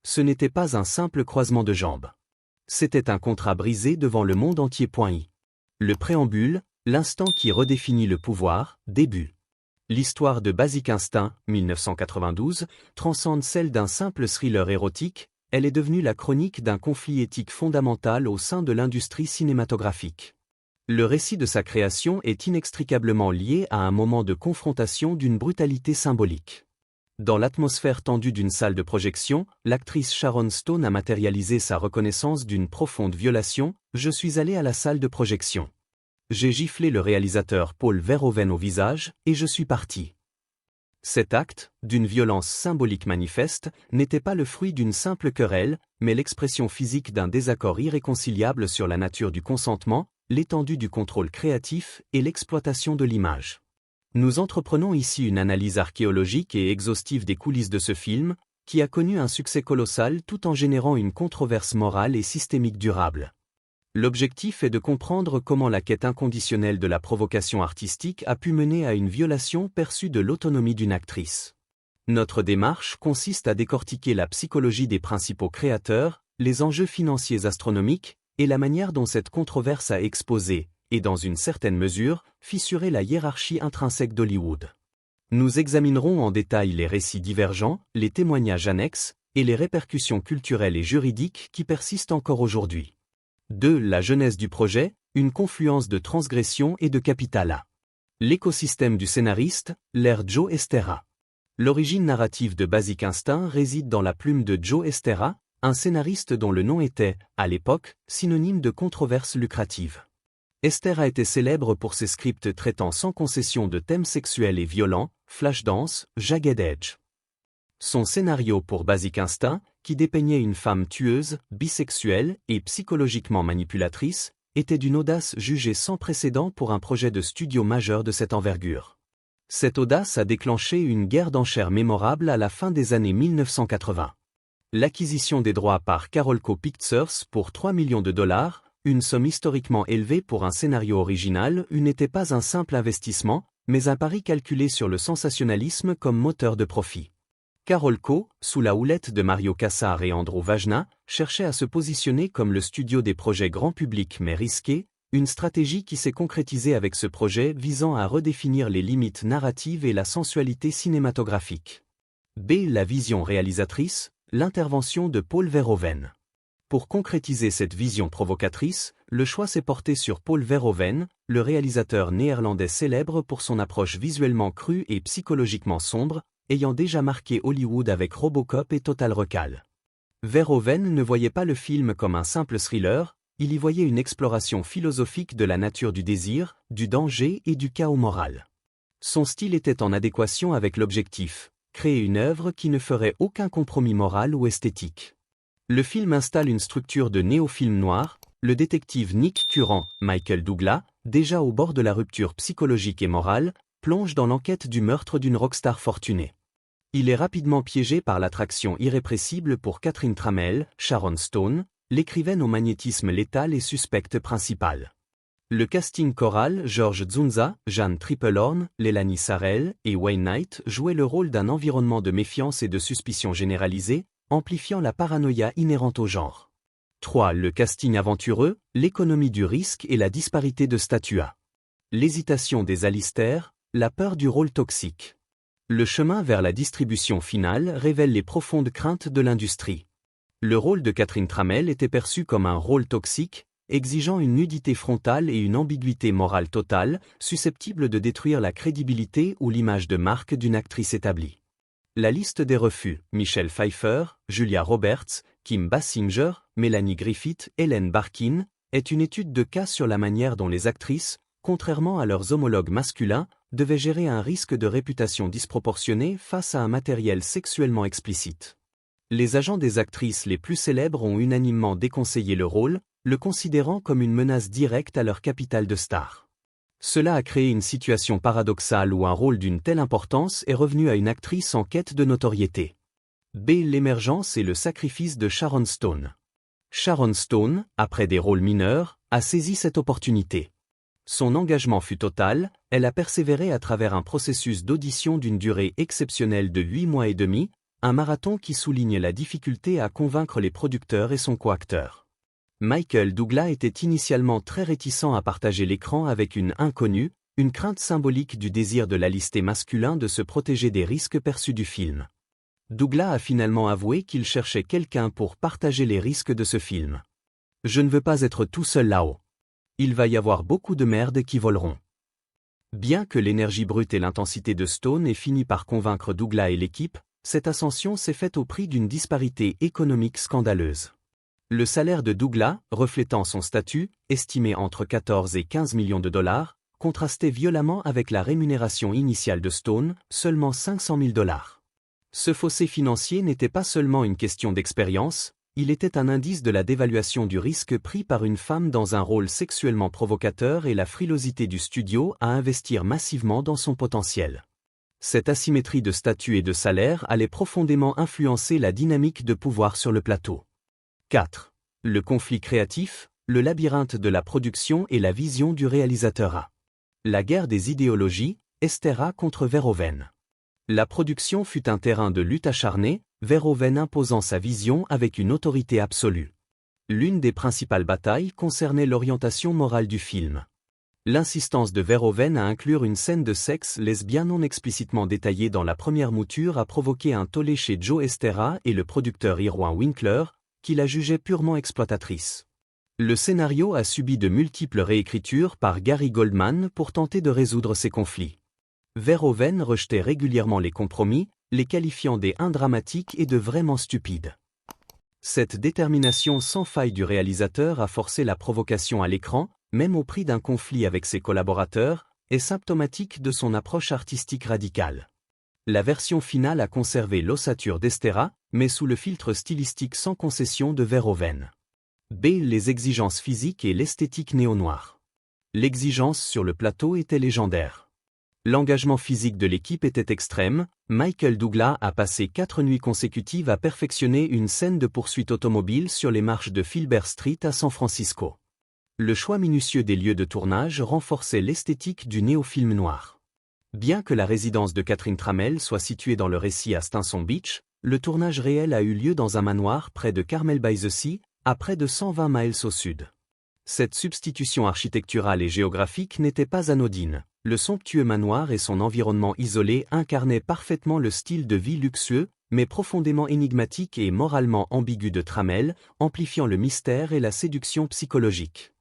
Ce n'était pas un simple croisement de jambes. C'était un contrat brisé devant le monde entier. Le préambule, l'instant qui redéfinit le pouvoir, début. L'histoire de Basic Instinct, 1992, transcende celle d'un simple thriller érotique, elle est devenue la chronique d'un conflit éthique fondamental au sein de l'industrie cinématographique. Le récit de sa création est inextricablement lié à un moment de confrontation d'une brutalité symbolique. Dans l'atmosphère tendue d'une salle de projection, l'actrice Sharon Stone a matérialisé sa reconnaissance d'une profonde violation. Je suis allé à la salle de projection. J'ai giflé le réalisateur Paul Verhoeven au visage, et je suis parti. Cet acte, d'une violence symbolique manifeste, n'était pas le fruit d'une simple querelle, mais l'expression physique d'un désaccord irréconciliable sur la nature du consentement, l'étendue du contrôle créatif et l'exploitation de l'image. Nous entreprenons ici une analyse archéologique et exhaustive des coulisses de ce film, qui a connu un succès colossal tout en générant une controverse morale et systémique durable. L'objectif est de comprendre comment la quête inconditionnelle de la provocation artistique a pu mener à une violation perçue de l'autonomie d'une actrice. Notre démarche consiste à décortiquer la psychologie des principaux créateurs, les enjeux financiers astronomiques, et la manière dont cette controverse a exposé, et dans une certaine mesure, fissuré la hiérarchie intrinsèque d'Hollywood. Nous examinerons en détail les récits divergents, les témoignages annexes, et les répercussions culturelles et juridiques qui persistent encore aujourd'hui. 2. La genèse du projet, une confluence de transgression et de capital. L'écosystème du scénariste, l'ère Joe Estera. L'origine narrative de Basic Instinct réside dans la plume de Joe Estera, un scénariste dont le nom était, à l'époque, synonyme de controverse lucrative. Estera était célèbre pour ses scripts traitant sans concession de thèmes sexuels et violents, Flashdance, Jagged Edge. Son scénario pour Basic Instinct, qui dépeignait une femme tueuse, bisexuelle et psychologiquement manipulatrice, était d'une audace jugée sans précédent pour un projet de studio majeur de cette envergure. Cette audace a déclenché une guerre d'enchères mémorable à la fin des années 1980. L'acquisition des droits par Carolco Pictures pour 3 millions de dollars, une somme historiquement élevée pour un scénario original, n'était pas un simple investissement, mais un pari calculé sur le sensationnalisme comme moteur de profit. Carolco, sous la houlette de Mario Kassar et Andrew Vajna, cherchait à se positionner comme le studio des projets grand public mais risqués, une stratégie qui s'est concrétisée avec ce projet visant à redéfinir les limites narratives et la sensualité cinématographique. B. La vision réalisatrice, l'intervention de Paul Verhoeven. Pour concrétiser cette vision provocatrice, le choix s'est porté sur Paul Verhoeven, le réalisateur néerlandais célèbre pour son approche visuellement crue et psychologiquement sombre, ayant déjà marqué Hollywood avec Robocop et Total Recall. Verhoeven ne voyait pas le film comme un simple thriller, il y voyait une exploration philosophique de la nature du désir, du danger et du chaos moral. Son style était en adéquation avec l'objectif, créer une œuvre qui ne ferait aucun compromis moral ou esthétique. Le film installe une structure de néo-film noir, le détective Nick Curran, Michael Douglas, déjà au bord de la rupture psychologique et morale, plonge dans l'enquête du meurtre d'une rockstar fortunée. Il est rapidement piégé par l'attraction irrépressible pour Catherine Tramell, Sharon Stone, l'écrivaine au magnétisme létal et suspecte principale. Le casting choral, George Dzunza, Jeanne Tripplehorn, Leilani Sarel et Wayne Knight jouaient le rôle d'un environnement de méfiance et de suspicion généralisée, amplifiant la paranoïa inhérente au genre. 3. Le casting aventureux, l'économie du risque et la disparité de statua. L'hésitation des Alistair, la peur du rôle toxique. Le chemin vers la distribution finale révèle les profondes craintes de l'industrie. Le rôle de Catherine Tramell était perçu comme un rôle toxique, exigeant une nudité frontale et une ambiguïté morale totale, susceptible de détruire la crédibilité ou l'image de marque d'une actrice établie. La liste des refus, Michelle Pfeiffer, Julia Roberts, Kim Basinger, Melanie Griffith, Ellen Barkin, est une étude de cas sur la manière dont les actrices, contrairement à leurs homologues masculins, devaient gérer un risque de réputation disproportionnée face à un matériel sexuellement explicite. Les agents des actrices les plus célèbres ont unanimement déconseillé le rôle, le considérant comme une menace directe à leur capital de star. Cela a créé une situation paradoxale où un rôle d'une telle importance est revenu à une actrice en quête de notoriété. B. L'émergence et le sacrifice de Sharon Stone. Sharon Stone, après des rôles mineurs, a saisi cette opportunité. Son engagement fut total, elle a persévéré à travers un processus d'audition d'une durée exceptionnelle de 8 mois et demi, un marathon qui souligne la difficulté à convaincre les producteurs et son coacteur. Michael Douglas était initialement très réticent à partager l'écran avec une inconnue, une crainte symbolique du désir de l'alisté masculin de se protéger des risques perçus du film. Douglas a finalement avoué qu'il cherchait quelqu'un pour partager les risques de ce film. « Je ne veux pas être tout seul là-haut. Il va y avoir beaucoup de merde qui voleront. » Bien que l'énergie brute et l'intensité de Stone aient fini par convaincre Douglas et l'équipe, cette ascension s'est faite au prix d'une disparité économique scandaleuse. Le salaire de Douglas, reflétant son statut, estimé entre 14 et 15 millions de dollars, contrastait violemment avec la rémunération initiale de Stone, seulement 500 000 dollars. Ce fossé financier n'était pas seulement une question d'expérience, il était un indice de la dévaluation du risque pris par une femme dans un rôle sexuellement provocateur et la frilosité du studio à investir massivement dans son potentiel. Cette asymétrie de statut et de salaire allait profondément influencer la dynamique de pouvoir sur le plateau. 4. Le conflit créatif, le labyrinthe de la production et la vision du réalisateur A. La guerre des idéologies, Estera contre Verhoeven. La production fut un terrain de lutte acharnée, Verhoeven imposant sa vision avec une autorité absolue. L'une des principales batailles concernait l'orientation morale du film. L'insistance de Verhoeven à inclure une scène de sexe lesbien non explicitement détaillée dans la première mouture a provoqué un tollé chez Joe Estera et le producteur Irwin Winkler, qui la jugeait purement exploitatrice. Le scénario a subi de multiples réécritures par Gary Goldman pour tenter de résoudre ces conflits. Verhoeven rejetait régulièrement les compromis, les qualifiant des indramatiques et de vraiment stupides. Cette détermination sans faille du réalisateur à forcer la provocation à l'écran, même au prix d'un conflit avec ses collaborateurs, est symptomatique de son approche artistique radicale. La version finale a conservé l'ossature d'Estera, mais sous le filtre stylistique sans concession de Verhoeven. B. Les exigences physiques et l'esthétique néo-noire. L'exigence sur le plateau était légendaire. L'engagement physique de l'équipe était extrême, Michael Douglas a passé 4 nuits consécutives à perfectionner une scène de poursuite automobile sur les marches de Filbert Street à San Francisco. Le choix minutieux des lieux de tournage renforçait l'esthétique du néo-film noir. Bien que la résidence de Catherine Tramell soit située dans le récit à Stinson Beach, le tournage réel a eu lieu dans un manoir près de Carmel by the Sea, à près de 120 miles au sud. Cette substitution architecturale et géographique n'était pas anodine. Le somptueux manoir et son environnement isolé incarnaient parfaitement le style de vie luxueux, mais profondément énigmatique et moralement ambigu de Tramell, amplifiant le mystère et la séduction psychologique.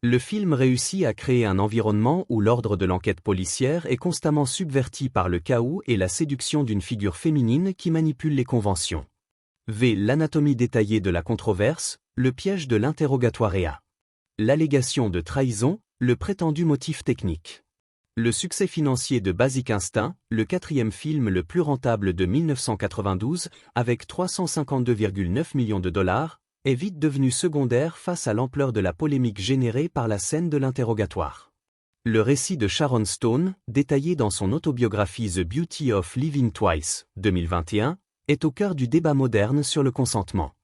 Le film réussit à créer un environnement où l'ordre de l'enquête policière est constamment subverti par le chaos et la séduction d'une figure féminine qui manipule les conventions. V. L'anatomie détaillée de la controverse, le piège de l'interrogatoire et A. L'allégation de trahison, le prétendu motif technique. Le succès financier de Basic Instinct, le 4e film le plus rentable de 1992, avec 352,9 millions de dollars, est vite devenu secondaire face à l'ampleur de la polémique générée par la scène de l'interrogatoire. Le récit de Sharon Stone, détaillé dans son autobiographie The Beauty of Living Twice, 2021, est au cœur du débat moderne sur le consentement.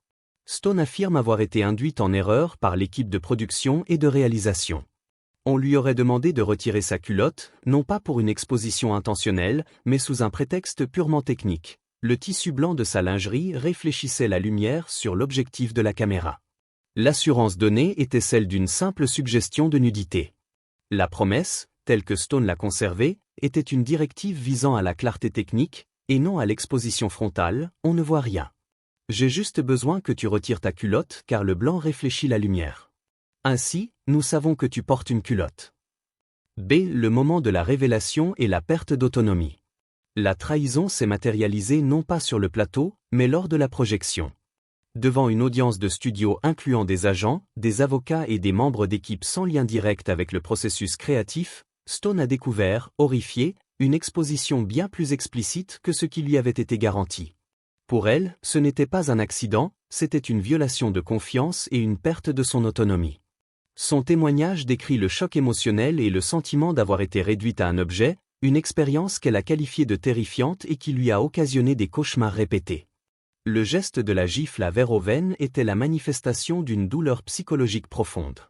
Stone affirme avoir été induite en erreur par l'équipe de production et de réalisation. On lui aurait demandé de retirer sa culotte, non pas pour une exposition intentionnelle, mais sous un prétexte purement technique. Le tissu blanc de sa lingerie réfléchissait la lumière sur l'objectif de la caméra. L'assurance donnée était celle d'une simple suggestion de nudité. La promesse, telle que Stone l'a conservée, était une directive visant à la clarté technique, et non à l'exposition frontale, on ne voit rien. J'ai juste besoin que tu retires ta culotte car le blanc réfléchit la lumière. Ainsi, nous savons que tu portes une culotte. B. Le moment de la révélation et la perte d'autonomie. La trahison s'est matérialisée non pas sur le plateau, mais lors de la projection. Devant une audience de studio incluant des agents, des avocats et des membres d'équipe sans lien direct avec le processus créatif, Stone a découvert, horrifié, une exposition bien plus explicite que ce qui lui avait été garanti. Pour elle, ce n'était pas un accident, c'était une violation de confiance et une perte de son autonomie. Son témoignage décrit le choc émotionnel et le sentiment d'avoir été réduite à un objet, une expérience qu'elle a qualifiée de terrifiante et qui lui a occasionné des cauchemars répétés. Le geste de la gifle à Verhoeven était la manifestation d'une douleur psychologique profonde.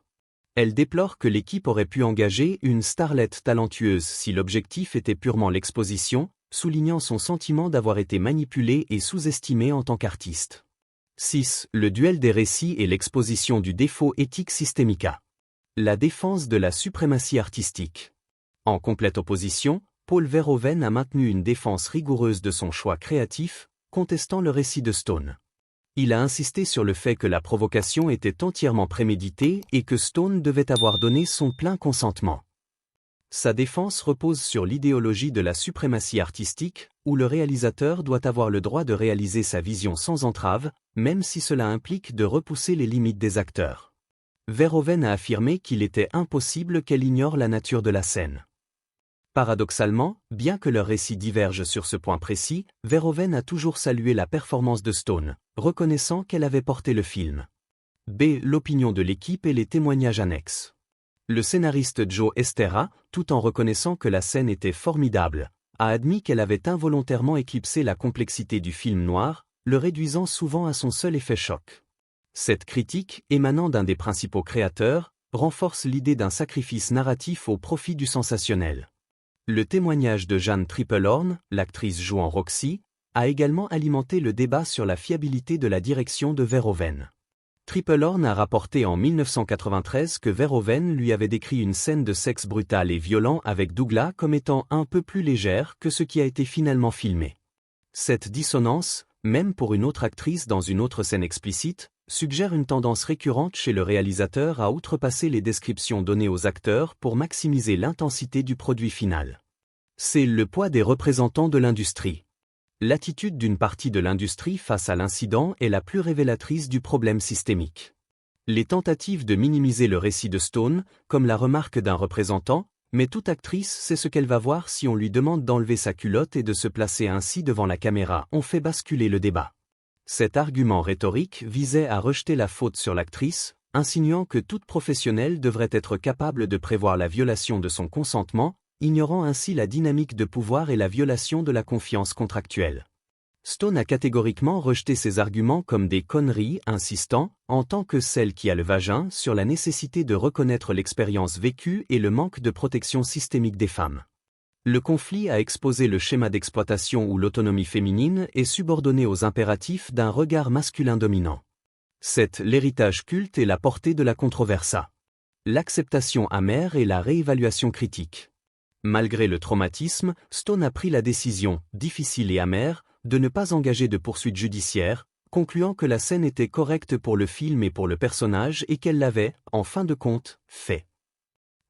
Elle déplore que l'équipe aurait pu engager une starlette talentueuse si l'objectif était purement l'exposition, soulignant son sentiment d'avoir été manipulé et sous-estimé en tant qu'artiste. 6. Le duel des récits et l'exposition du défaut éthique systémica. La défense de la suprématie artistique. En complète opposition, Paul Verhoeven a maintenu une défense rigoureuse de son choix créatif, contestant le récit de Stone. Il a insisté sur le fait que la provocation était entièrement préméditée et que Stone devait avoir donné son plein consentement. Sa défense repose sur l'idéologie de la suprématie artistique, où le réalisateur doit avoir le droit de réaliser sa vision sans entrave, même si cela implique de repousser les limites des acteurs. Verhoeven a affirmé qu'il était impossible qu'elle ignore la nature de la scène. Paradoxalement, bien que leurs récits divergent sur ce point précis, Verhoeven a toujours salué la performance de Stone, reconnaissant qu'elle avait porté le film. B. L'opinion de l'équipe et les témoignages annexes. Le scénariste Joe Estera, tout en reconnaissant que la scène était formidable, a admis qu'elle avait involontairement éclipsé la complexité du film noir, le réduisant souvent à son seul effet choc. Cette critique, émanant d'un des principaux créateurs, renforce l'idée d'un sacrifice narratif au profit du sensationnel. Le témoignage de Jeanne Tripplehorn, l'actrice jouant Roxy, a également alimenté le débat sur la fiabilité de la direction de Verhoeven. Tripplehorn a rapporté en 1993 que Verhoeven lui avait décrit une scène de sexe brutal et violent avec Douglas comme étant un peu plus légère que ce qui a été finalement filmé. Cette dissonance, même pour une autre actrice dans une autre scène explicite, suggère une tendance récurrente chez le réalisateur à outrepasser les descriptions données aux acteurs pour maximiser l'intensité du produit final. C'est le poids des représentants de l'industrie. L'attitude d'une partie de l'industrie face à l'incident est la plus révélatrice du problème systémique. Les tentatives de minimiser le récit de Stone, comme la remarque d'un représentant, mais toute actrice sait ce qu'elle va voir si on lui demande d'enlever sa culotte et de se placer ainsi devant la caméra, ont fait basculer le débat. Cet argument rhétorique visait à rejeter la faute sur l'actrice, insinuant que toute professionnelle devrait être capable de prévoir la violation de son consentement, ignorant ainsi la dynamique de pouvoir et la violation de la confiance contractuelle. Stone a catégoriquement rejeté ces arguments comme des conneries, insistant, en tant que celle qui a le vagin, sur la nécessité de reconnaître l'expérience vécue et le manque de protection systémique des femmes. Le conflit a exposé le schéma d'exploitation où l'autonomie féminine est subordonnée aux impératifs d'un regard masculin dominant. C'est l'héritage culte et la portée de la controversa. L'acceptation amère et la réévaluation critique. Malgré le traumatisme, Stone a pris la décision, difficile et amère, de ne pas engager de poursuite judiciaire, concluant que la scène était correcte pour le film et pour le personnage et qu'elle l'avait, en fin de compte, fait.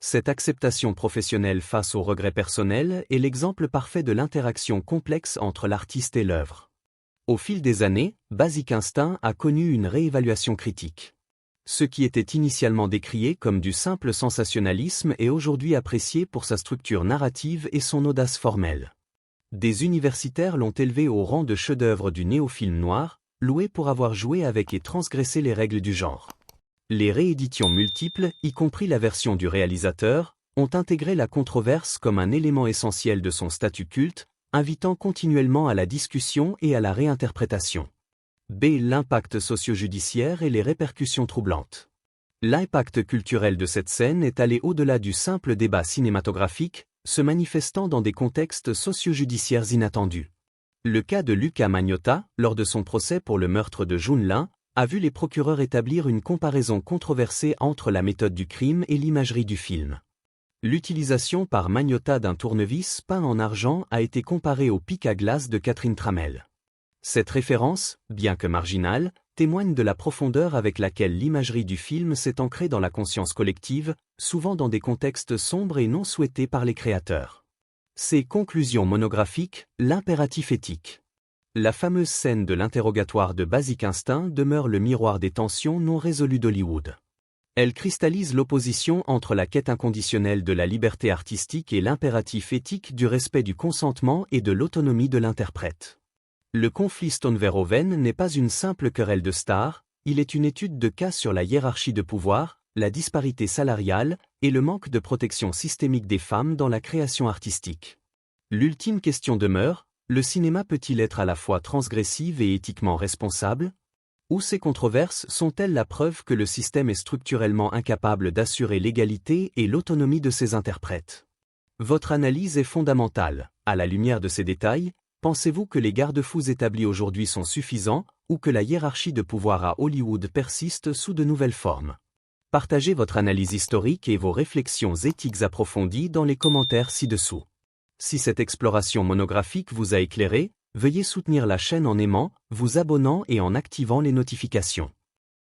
Cette acceptation professionnelle face au regret personnel est l'exemple parfait de l'interaction complexe entre l'artiste et l'œuvre. Au fil des années, Basic Instinct a connu une réévaluation critique. Ce qui était initialement décrié comme du simple sensationnalisme est aujourd'hui apprécié pour sa structure narrative et son audace formelle. Des universitaires l'ont élevé au rang de chef-d'œuvre du néo-film noir, loué pour avoir joué avec et transgressé les règles du genre. Les rééditions multiples, y compris la version du réalisateur, ont intégré la controverse comme un élément essentiel de son statut culte, invitant continuellement à la discussion et à la réinterprétation. B. L'impact socio-judiciaire et les répercussions troublantes. L'impact culturel de cette scène est allé au-delà du simple débat cinématographique, se manifestant dans des contextes socio-judiciaires inattendus. Le cas de Luca Magnotta, lors de son procès pour le meurtre de Jun Lin, a vu les procureurs établir une comparaison controversée entre la méthode du crime et l'imagerie du film. L'utilisation par Magnotta d'un tournevis peint en argent a été comparée au pic à glace de Catherine Tramell. Cette référence, bien que marginale, témoigne de la profondeur avec laquelle l'imagerie du film s'est ancrée dans la conscience collective, souvent dans des contextes sombres et non souhaités par les créateurs. Ces conclusions monographiques, l'impératif éthique. La fameuse scène de l'interrogatoire de Basic Instinct demeure le miroir des tensions non résolues d'Hollywood. Elle cristallise l'opposition entre la quête inconditionnelle de la liberté artistique et l'impératif éthique du respect du consentement et de l'autonomie de l'interprète. Le conflit Stone-Verhoeven n'est pas une simple querelle de stars, il est une étude de cas sur la hiérarchie de pouvoir, la disparité salariale et le manque de protection systémique des femmes dans la création artistique. L'ultime question demeure, le cinéma peut-il être à la fois transgressif et éthiquement responsable ? Ou ces controverses sont-elles la preuve que le système est structurellement incapable d'assurer l'égalité et l'autonomie de ses interprètes ? Votre analyse est fondamentale. À la lumière de ces détails, pensez-vous que les garde-fous établis aujourd'hui sont suffisants, ou que la hiérarchie de pouvoir à Hollywood persiste sous de nouvelles formes? Partagez votre analyse historique et vos réflexions éthiques approfondies dans les commentaires ci-dessous. Si cette exploration monographique vous a éclairé, veuillez soutenir la chaîne en aimant, vous abonnant et en activant les notifications.